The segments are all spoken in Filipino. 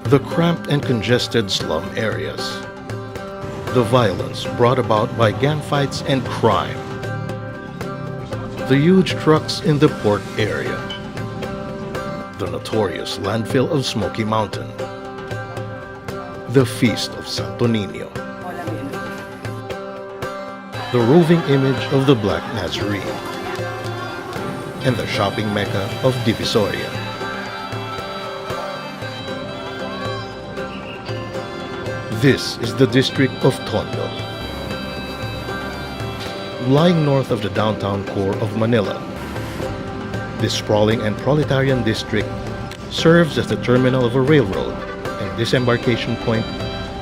The cramped and congested slum areas. The violence brought about by gang fights and crime. The huge trucks in the port area. The notorious landfill of Smoky Mountain. The Feast of Santo Niño. The roving image of the Black Nazarene. And the shopping mecca of Divisoria. This is the district of Tondo. Lying north of the downtown core of Manila, this sprawling and proletarian district serves as the terminal of a railroad and disembarkation point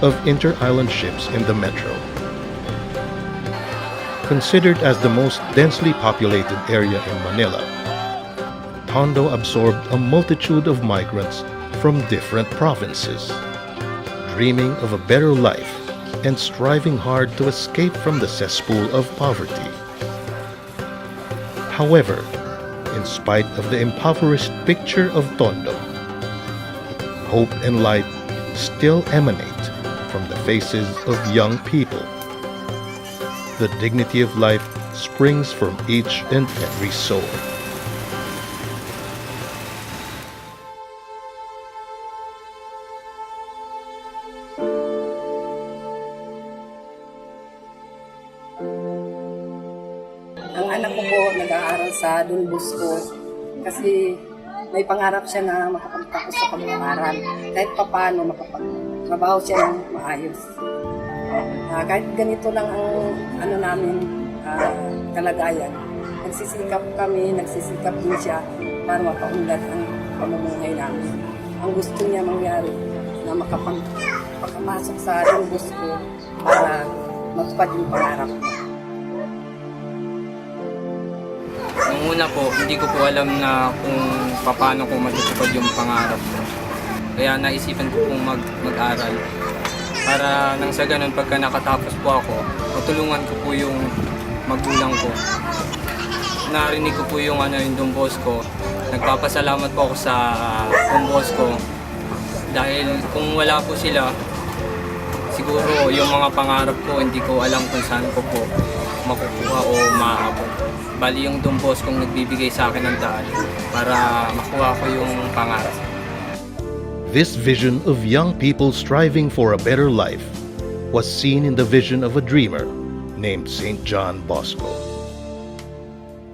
of inter-island ships in the metro. Considered as the most densely populated area in Manila, Tondo absorbed a multitude of migrants from different provinces, dreaming of a better life and striving hard to escape from the cesspool of poverty. However, in spite of the impoverished picture of Tondo, hope and light still emanate from the faces of young people. The dignity of life springs from each and every soul. Ang anak ko po nag-aaral sa Bosco kasi may pangarap siya na makapagtapos sa pag-aaral. Kahit papaano makapagtrabaho siya ng maayos. Kahit ganito lang ang namin kalagayan, nagsisikap din siya para mapaunlad ang pamumuhay namin. Ang gusto niya mangyari na makapagpasok sa Bosco para matupad yung pangarap niya. Nung una po, hindi ko po alam na kung paano ko matutupad yung pangarap ko. Kaya naisipan ko pong mag-aral. Para nang sa ganun, pagka nakatapos po ako, matulungan ko po yung magulang ko. Narinig ko po yung yung Bosco. Nagpapasalamat po ako sa Bosco. Dahil kung wala po sila, siguro yung mga pangarap ko, hindi ko alam kung saan ko po makukuha o maaabot. Bali yung Bosco kung nagbibigay sa akin ng daan para makuha ko yung pangarap. This vision of young people striving for a better life was seen in the vision of a dreamer named St. John Bosco.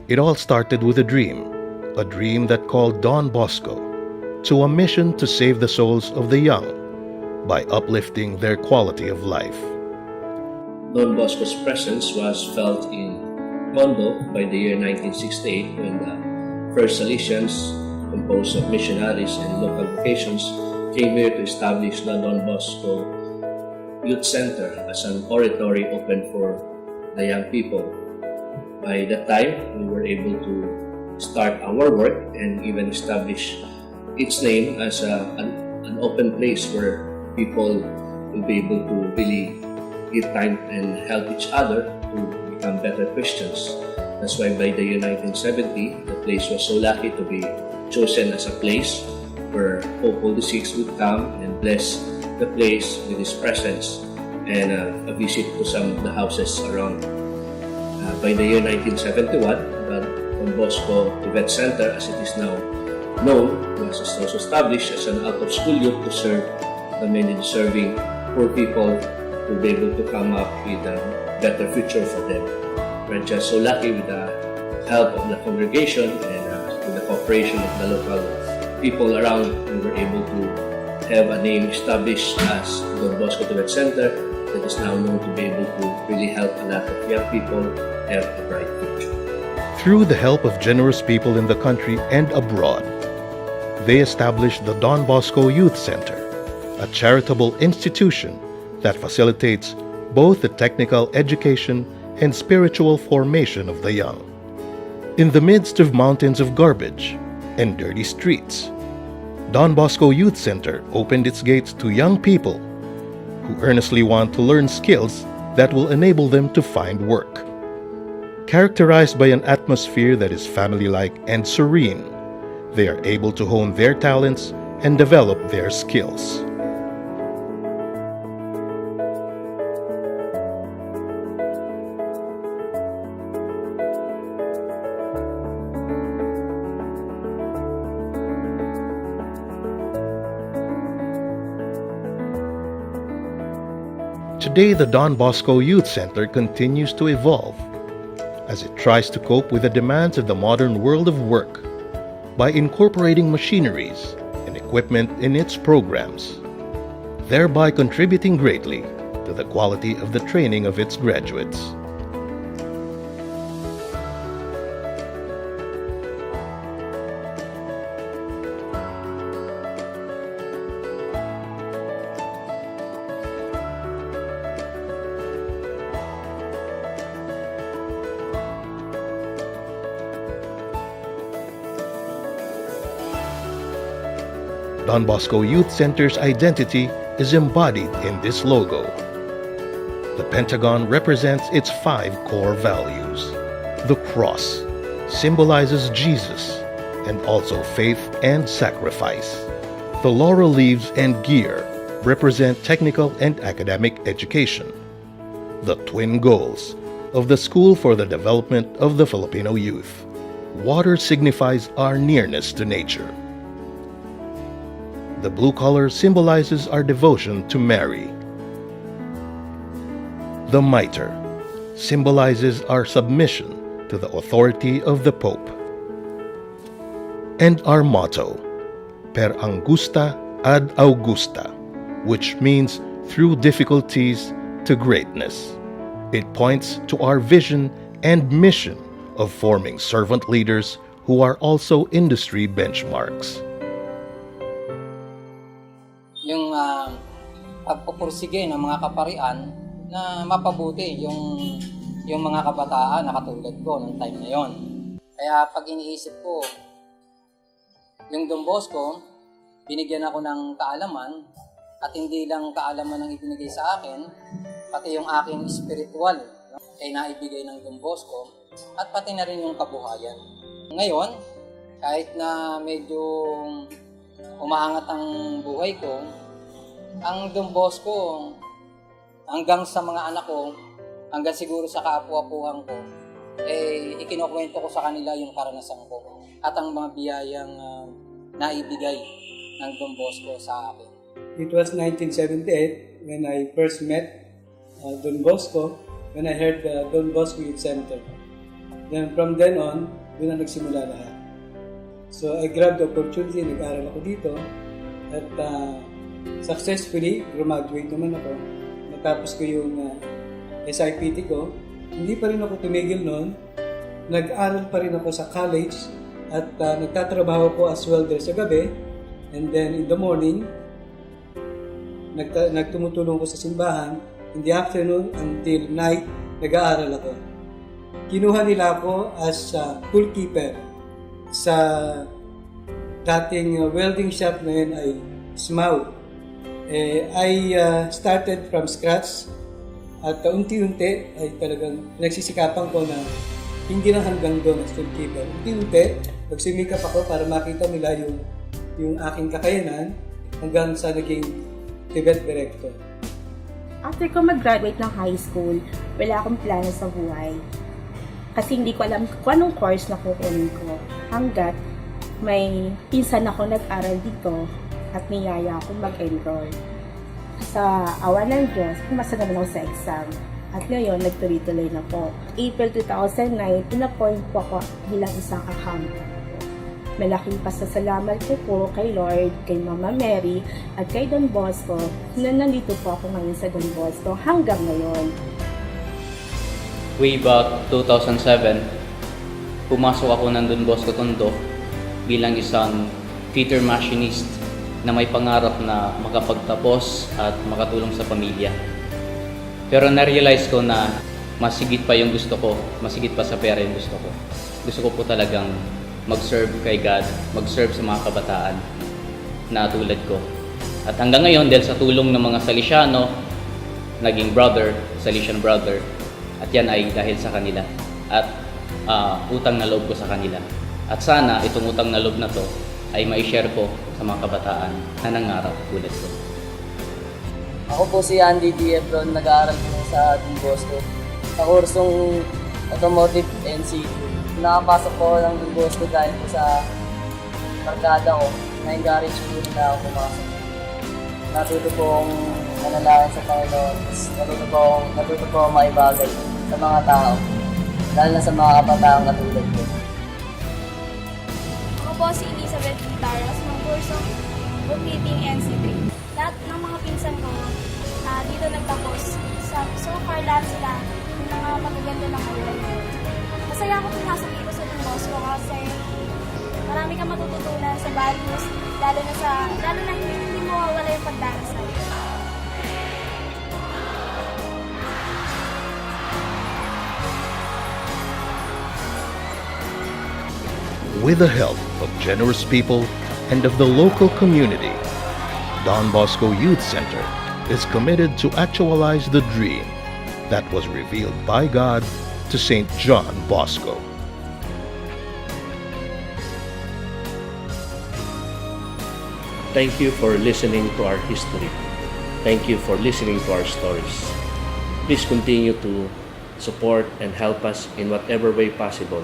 It all started with a dream that called Don Bosco to a mission to save the souls of the young by uplifting their quality of life. Don Bosco's presence was felt in Tondo by the year 1968 when the first Salesians, composed of missionaries and local vocations, came here to establish the Don Bosco Youth Center as an oratory open for the young people. By that time, we were able to start our work and even establish its name as an open place where people will be able to really give time and help each other to become better Christians. That's why by the year 1970, the place was so lucky to be chosen as a place where Pope Paul VI would come and bless the place with his presence and a visit to some of the houses around. By the year 1971, the Don Bosco Tvet Center, as it is now known, was also established as an out-of-school youth to serve the many deserving poor people to be able to come up with a better future for them. We're just so lucky with the help of the congregation and with the cooperation of the local people around, we were able to have a name established as Don Bosco Tvet Center that is now known to be able to really help a lot of young people have a bright future. Through the help of generous people in the country and abroad, they established the Don Bosco Youth Center, a charitable institution that facilitates both the technical education and spiritual formation of the young. In the midst of mountains of garbage and dirty streets, Don Bosco Youth Center opened its gates to young people who earnestly want to learn skills that will enable them to find work. Characterized by an atmosphere that is family-like and serene, they are able to hone their talents and develop their skills. Today, the Don Bosco Youth Center continues to evolve as it tries to cope with the demands of the modern world of work by incorporating machineries and equipment in its programs, thereby contributing greatly to the quality of the training of its graduates. Don Bosco Youth Center's identity is embodied in this logo. The pentagon represents its 5 core values. The cross symbolizes Jesus and also faith and sacrifice. The laurel leaves and gear represent technical and academic education. The twin goals of the School for the Development of the Filipino Youth. Water signifies our nearness to nature. The blue color symbolizes our devotion to Mary. The mitre symbolizes our submission to the authority of the Pope. And our motto, Per Angusta ad Augusta, which means through difficulties to greatness. It points to our vision and mission of forming servant leaders who are also industry benchmarks. Yung pagpupursige ng mga kaparian na mapabuti yung mga kabataan na katulad ko noong time na yon. Kaya pag iniisip ko, yung Don Bosco, binigyan ako ng kaalaman at hindi lang kaalaman ang ibinigay sa akin, pati yung aking spiritual ay naibigay ng Don Bosco at pati na rin yung kabuhayan. Ngayon, kahit na medyo umaangat ang buhay ko, ang Don Bosco, hanggang sa mga anak ko, hanggang siguro sa kaapu-apuhan ko, ikinukwento ko sa kanila yung karanasan ko at ang mga biyayang naibigay ng Don Bosco sa akin. It was 1978 when I first met Don Bosco, when I heard the Don Bosco Youth Center. Then from then on, doon na nagsimula lahat. So I grabbed the opportunity, nag-aral ako dito at successfully graduate naman ako. Natapos ko yung SIPT ko. Hindi pa rin ako tumigil noon. Nag-aral pa rin ako sa college at nagtatrabaho ko as welder sa gabi. And then in the morning, nagtumutulong ko sa simbahan. In the afternoon until night, nag-aaral ako. Kinuha nila ako as toolkeeper sa dating welding shop na yun ay SMAU. I started from scratch at unti-unti ay talagang nagsisikapan ko na hindi lang hanggang doon as toolkeeper. Unti-unti, nagsumikap ako para makita nila yung aking kakayanan hanggang sa naging Tvet director. After ko mag-graduate ng high school, wala akong plano sa buhay. Kasi hindi ko alam kung anong course na kukunin ko. Hanggat may pinsan ako nag-aral dito at niyaya akong mag-enroll. Sa awa ng Diyos, pumasa naman ako sa exam. At ngayon, nagtuloy-tuloy na po. April 2009, in-appoint po ako bilang isang accountant. Malaking pasasalamat ko po kay Lord, kay Mama Mary, at kay Don Bosco na nandito po ako ngayon sa Don Bosco hanggang ngayon. Way back 2007, pumasok ako ng Don Bosco Tondo bilang isang fitter machinist na may pangarap na makapagtapos at makatulong sa pamilya. Pero na-realize ko na masigit pa yung gusto ko, masigit pa sa pera yung gusto ko. Gusto ko po talagang mag-serve kay God, mag-serve sa mga kabataan na tulad ko. At hanggang ngayon, dahil sa tulong ng mga Salesiano, naging brother, Salesian brother, at yan ay dahil sa kanila at utang na loob ko sa kanila. At sana itong utang na loob na to ay mai-share ko sa mga kabataan na nangarap tulad ko. Ako po si Andy Diebron, nag-aaral po sa Don Bosco sa kursong Automotive NC. Nakapasok po ng Don Bosco dahil po sa barkada ko na encourage po nila ako pumasok. Natuto po akong manalangin sa Panginoon. Tapos natuto po akong maibagay sa mga tao, lalo na sa mga kapataang katulad ko. Ako po si Elizabeth Vitaras ng kursong Bookkeeping NC3. Lahat ng mga pinsan ko dito nagtapos. So far lahat sila yung mga magaganda ng buhay. Masaya ako pumasok dito sa Don Bosco kasi marami kang matututunan sa values, lalo na hindi mo mawawala yung pagdarasal. With the help of generous people and of the local community, Don Bosco Youth Center is committed to actualize the dream that was revealed by God to St. John Bosco. Thank you for listening to our history. Thank you for listening to our stories. Please continue to support and help us in whatever way possible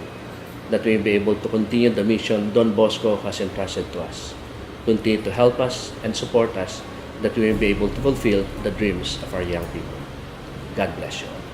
that we may be able to continue the mission Don Bosco has entrusted to us. Continue to help us and support us that we may be able to fulfill the dreams of our young people. God bless you all.